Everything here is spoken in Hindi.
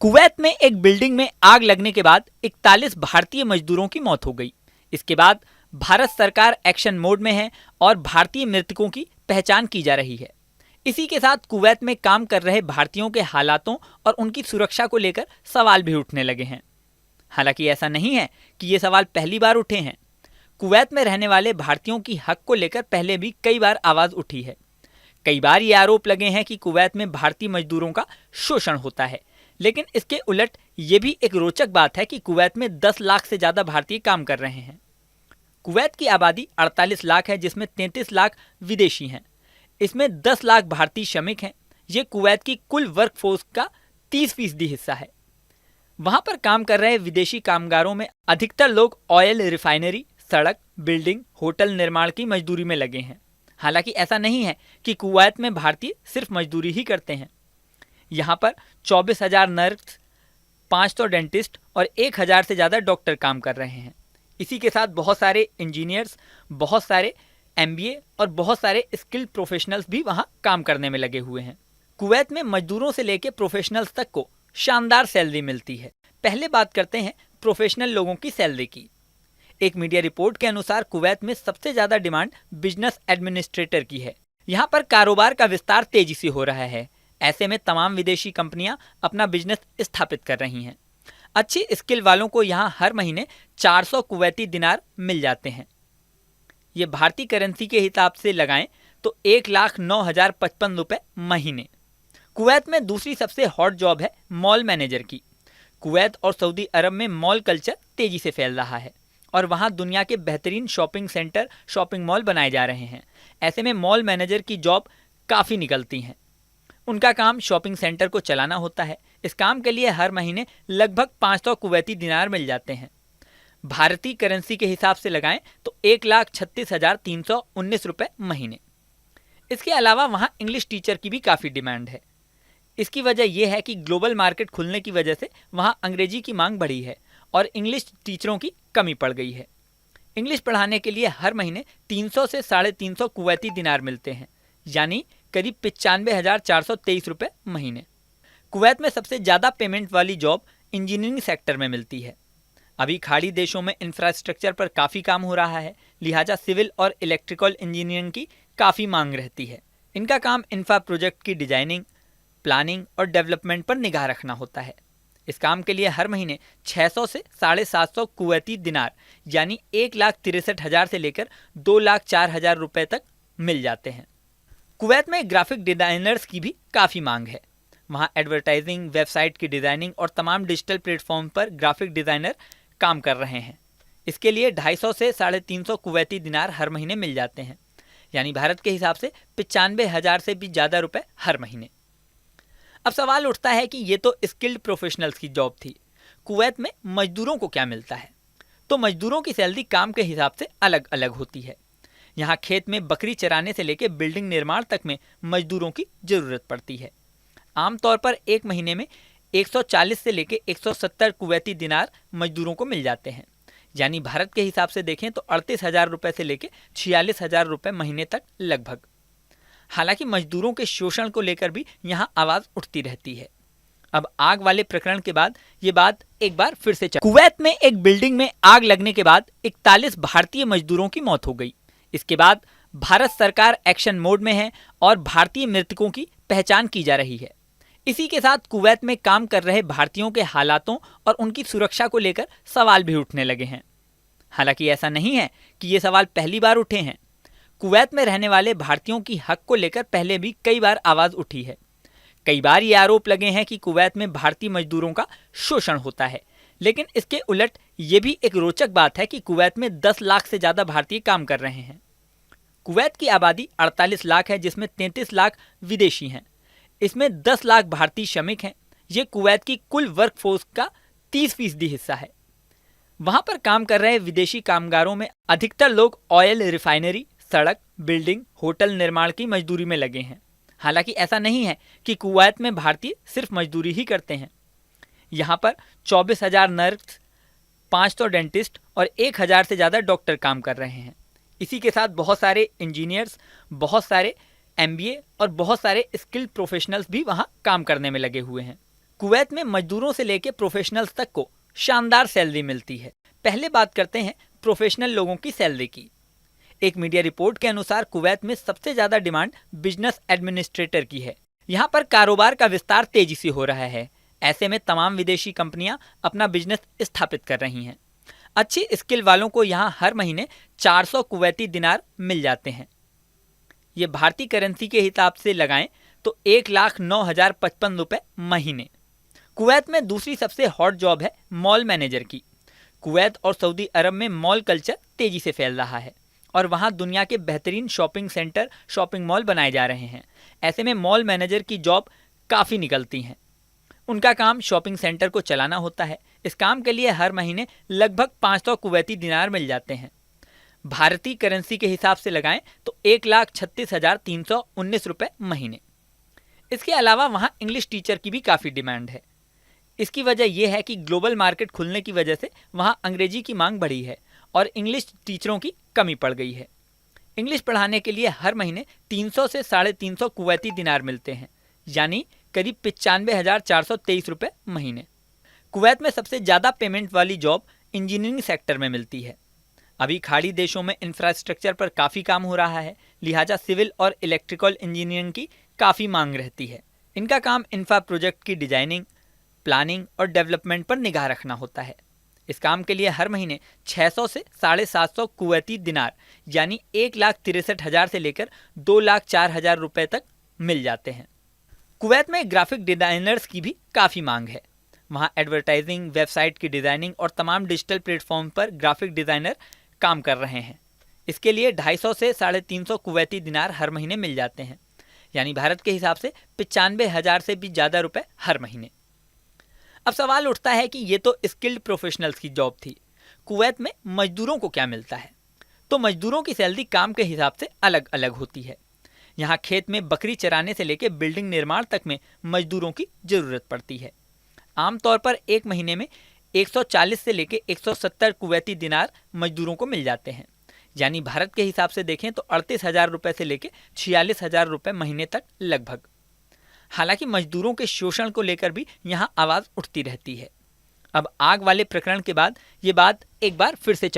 कुवैत में एक बिल्डिंग में आग लगने के बाद 41 भारतीय मजदूरों की मौत हो गई। इसके बाद भारत सरकार एक्शन मोड में है और भारतीय मृतकों की पहचान की जा रही है। इसी के साथ कुवैत में काम कर रहे भारतीयों के हालातों और उनकी सुरक्षा को लेकर सवाल भी उठने लगे हैं। हालांकि ऐसा नहीं है कि ये सवाल पहली बार उठे हैं। कुवैत में रहने वाले भारतीयों की हक को लेकर पहले भी कई बार आवाज उठी है। कई बार ये आरोप लगे हैं कि कुवैत में भारतीय मजदूरों का शोषण होता है, लेकिन इसके उलट ये भी एक रोचक बात है कि कुवैत में 10 लाख से ज़्यादा भारतीय काम कर रहे हैं। कुवैत की आबादी 48 लाख है, जिसमें 33 लाख विदेशी हैं। इसमें 10 लाख भारतीय श्रमिक हैं। ये कुवैत की कुल वर्कफोर्स का 30% हिस्सा है। वहाँ पर काम कर रहे विदेशी कामगारों में अधिकतर लोग ऑयल रिफाइनरी, सड़क, बिल्डिंग, होटल निर्माण की मजदूरी में लगे हैं। हालांकि ऐसा नहीं है कि कुवैत में भारतीय सिर्फ मजदूरी ही करते हैं। यहाँ पर 24,000 नर्स, 500 डेंटिस्ट और 1,000 से ज़्यादा डॉक्टर काम कर रहे हैं। इसी के साथ बहुत सारे इंजीनियर्स, बहुत सारे MBA और बहुत सारे स्किल्ड प्रोफेशनल्स भी वहाँ काम करने में लगे हुए हैं। कुवैत में मजदूरों से लेकर प्रोफेशनल्स तक को शानदार सैलरी मिलती है। पहले बात करते हैं प्रोफेशनल लोगों की सैलरी की। एक मीडिया रिपोर्ट के अनुसार कुवैत में सबसे ज़्यादा डिमांड बिजनेस एडमिनिस्ट्रेटर की है। यहाँ पर कारोबार का विस्तार तेजी से हो रहा है। ऐसे में तमाम विदेशी कंपनियां अपना बिजनेस स्थापित कर रही हैं। अच्छी स्किल वालों को यहाँ हर महीने 400 कुवैती दिनार मिल जाते हैं। ये भारतीय करेंसी के हिसाब से लगाएं तो 1,09,055 रुपये महीने। कुवैत में दूसरी सबसे हॉट जॉब है मॉल मैनेजर की। कुवैत और सऊदी अरब में मॉल कल्चर तेजी से फैल रहा है और वहाँ दुनिया के बेहतरीन शॉपिंग सेंटर, शॉपिंग मॉल बनाए जा रहे हैं। ऐसे में मॉल मैनेजर की जॉब काफ़ी निकलती हैं। उनका काम शॉपिंग सेंटर को चलाना होता है। इस काम के लिए हर महीने लगभग 500 कुवैती दिनार मिल जाते हैं। भारतीय करेंसी के हिसाब से लगाएं तो 1,36,319 रुपये महीने। इसके अलावा वहाँ इंग्लिश टीचर की भी काफ़ी डिमांड है। इसकी वजह यह है कि ग्लोबल मार्केट खुलने की वजह से वहाँ अंग्रेजी की मांग बढ़ी है और इंग्लिश टीचरों की कमी पड़ गई है। इंग्लिश पढ़ाने के लिए हर महीने 300 से 350 कुवैती दिनार मिलते हैं, यानी करीब 95,423 रुपये महीने। कुवैत में सबसे ज़्यादा पेमेंट वाली जॉब इंजीनियरिंग सेक्टर में मिलती है। अभी खाड़ी देशों में इंफ्रास्ट्रक्चर पर काफ़ी काम हो रहा है, लिहाजा सिविल और इलेक्ट्रिकल इंजीनियरिंग की काफ़ी मांग रहती है। इनका काम इंफ्रा प्रोजेक्ट की डिजाइनिंग, प्लानिंग और डेवलपमेंट पर निगाह रखना होता है। इस काम के लिए हर महीने 600 से 750 कुवैती दिनार यानी 1,63,000 से लेकर 2,04,000 रुपये तक मिल जाते हैं। कुवैत में ग्राफिक डिज़ाइनर्स की भी काफ़ी मांग है। वहाँ एडवर्टाइजिंग, वेबसाइट की डिज़ाइनिंग और तमाम डिजिटल प्लेटफॉर्म पर ग्राफिक डिज़ाइनर काम कर रहे हैं। इसके लिए 250 से 350 कुवैती दिनार हर महीने मिल जाते हैं, यानी भारत के हिसाब से 95,000 से भी ज़्यादा रुपए हर महीने। अब सवाल उठता है कि ये तो स्किल्ड प्रोफेशनल्स की जॉब थी, कुवैत में मजदूरों को क्या मिलता है? तो मजदूरों की सैलरी काम के हिसाब से अलग अलग होती है। यहाँ खेत में बकरी चराने से लेकर बिल्डिंग निर्माण तक में मजदूरों की ज़रूरत पड़ती है। आमतौर पर एक महीने में 140 से लेकर 170 कुवैती दिनार मजदूरों को मिल जाते हैं, यानी भारत के हिसाब से देखें तो 38,000 रुपये से लेकर 46,000 रुपये महीने तक लगभग। हालांकि मजदूरों के शोषण को लेकर भी यहाँ आवाज़ उठती रहती है। अब आग वाले प्रकरण के बाद ये बात एक बार फिर से कुवैत में एक बिल्डिंग में आग लगने के बाद 41 भारतीय मजदूरों की मौत हो गई। इसके बाद भारत सरकार एक्शन मोड में है और भारतीय मृतकों की पहचान की जा रही है। इसी के साथ कुवैत में काम कर रहे भारतीयों के हालातों और उनकी सुरक्षा को लेकर सवाल भी उठने लगे हैं। हालांकि ऐसा नहीं है कि ये सवाल पहली बार उठे हैं। कुवैत में रहने वाले भारतीयों की हक को लेकर पहले भी कई बार आवाज़ उठी है। कई बार ये आरोप लगे हैं कि कुवैत में भारतीय मजदूरों का शोषण होता है, लेकिन इसके उलट ये भी एक रोचक बात है कि कुवैत में 10 लाख से ज़्यादा भारतीय काम कर रहे हैं। कुवैत की आबादी 48 लाख है, जिसमें 33 लाख विदेशी हैं। इसमें 10 लाख भारतीय श्रमिक हैं। ये कुवैत की कुल वर्कफोर्स का 30% हिस्सा है। वहाँ पर काम कर रहे विदेशी कामगारों में अधिकतर लोग ऑयल रिफाइनरी, सड़क, बिल्डिंग, होटल निर्माण की मजदूरी में लगे हैं। हालांकि ऐसा नहीं है कि कुवैत में भारतीय सिर्फ मजदूरी ही करते हैं। यहाँ पर 24,000 नर्स, 500 डेंटिस्ट और 1,000 से ज़्यादा डॉक्टर काम कर रहे हैं। इसी के साथ बहुत सारे इंजीनियर्स, बहुत सारे MBA और बहुत सारे स्किल्ड प्रोफेशनल्स भी वहाँ काम करने में लगे हुए हैं। कुवैत में मजदूरों से लेकर प्रोफेशनल्स तक को शानदार सैलरी मिलती है। पहले बात करते हैं प्रोफेशनल लोगों की सैलरी की। एक मीडिया रिपोर्ट के अनुसार कुवैत में सबसे ज्यादा डिमांड बिजनेस एडमिनिस्ट्रेटर की है। यहाँ पर कारोबार का विस्तार तेजी से हो रहा है। ऐसे में तमाम विदेशी कंपनियां अपना बिजनेस स्थापित कर रही हैं। अच्छी स्किल वालों को यहाँ हर महीने 400 कुवैती दिनार मिल जाते हैं। ये भारतीय करेंसी के हिसाब से लगाएं तो 1,09,055 रुपए महीने। कुवैत में दूसरी सबसे हॉट जॉब है मॉल मैनेजर की। कुवैत और सऊदी अरब में मॉल कल्चर तेजी से फैल रहा है और वहाँ दुनिया के बेहतरीन शॉपिंग सेंटर, शॉपिंग मॉल बनाए जा रहे हैं। ऐसे में मॉल मैनेजर की जॉब काफ़ी निकलती हैं। उनका काम शॉपिंग सेंटर को चलाना होता है। इस काम के लिए हर महीने लगभग 500 कुवैती दिनार मिल जाते हैं। भारतीय करेंसी के हिसाब से लगाएं तो 1,36,319 रुपये महीने। इसके अलावा वहाँ इंग्लिश टीचर की भी काफ़ी डिमांड है। इसकी वजह यह है कि ग्लोबल मार्केट खुलने की वजह से वहाँ अंग्रेजी की मांग बढ़ी है और इंग्लिश टीचरों की कमी पड़ गई है। इंग्लिश पढ़ाने के लिए हर महीने 300 से 350 कुवैती दिनार मिलते हैं, यानी करीब 95,423 रुपये महीने। कुवैत में सबसे ज़्यादा पेमेंट वाली जॉब इंजीनियरिंग सेक्टर में मिलती है। अभी खाड़ी देशों में इंफ्रास्ट्रक्चर पर काफ़ी काम हो रहा है, लिहाजा सिविल और इलेक्ट्रिकल इंजीनियरिंग की काफ़ी मांग रहती है। इनका काम इंफ्रा प्रोजेक्ट की डिजाइनिंग, प्लानिंग और डेवलपमेंट पर निगाह रखना होता है। इस काम के लिए हर महीने 600 से 750 कुवैती दिनार यानी 1,63,000 से लेकर 2,04,000 रुपए तक मिल जाते हैं। कुवैत में ग्राफिक डिजाइनर्स की भी काफ़ी मांग है। वहाँ एडवर्टाइजिंग, वेबसाइट की डिज़ाइनिंग और तमाम डिजिटल प्लेटफॉर्म पर ग्राफिक डिज़ाइनर काम कर रहे हैं। इसके लिए 250 से 350 कुवैती दिनार हर महीने मिल जाते हैं, यानी भारत के हिसाब से 95,000 से भी ज़्यादा रुपए हर महीने। अब सवाल उठता है कि ये तो स्किल्ड प्रोफेशनल्स की जॉब थी, कुवैत में मजदूरों को क्या मिलता है? तो मजदूरों की सैलरी काम के हिसाब से अलग अलग होती है। यहाँ खेत में बकरी चराने से लेकर बिल्डिंग निर्माण तक में मजदूरों की ज़रूरत पड़ती है। आमतौर पर एक महीने में 140 से लेकर 170 कुवैती दिनार मजदूरों को मिल जाते हैं, यानी भारत के हिसाब से देखें तो 38,000 रुपये से लेकर 46,000 रुपये महीने तक लगभग। हालांकि मजदूरों के शोषण को लेकर भी यहाँ आवाज़ उठती रहती है। अब आग वाले प्रकरण के बाद ये बात एक बार फिर से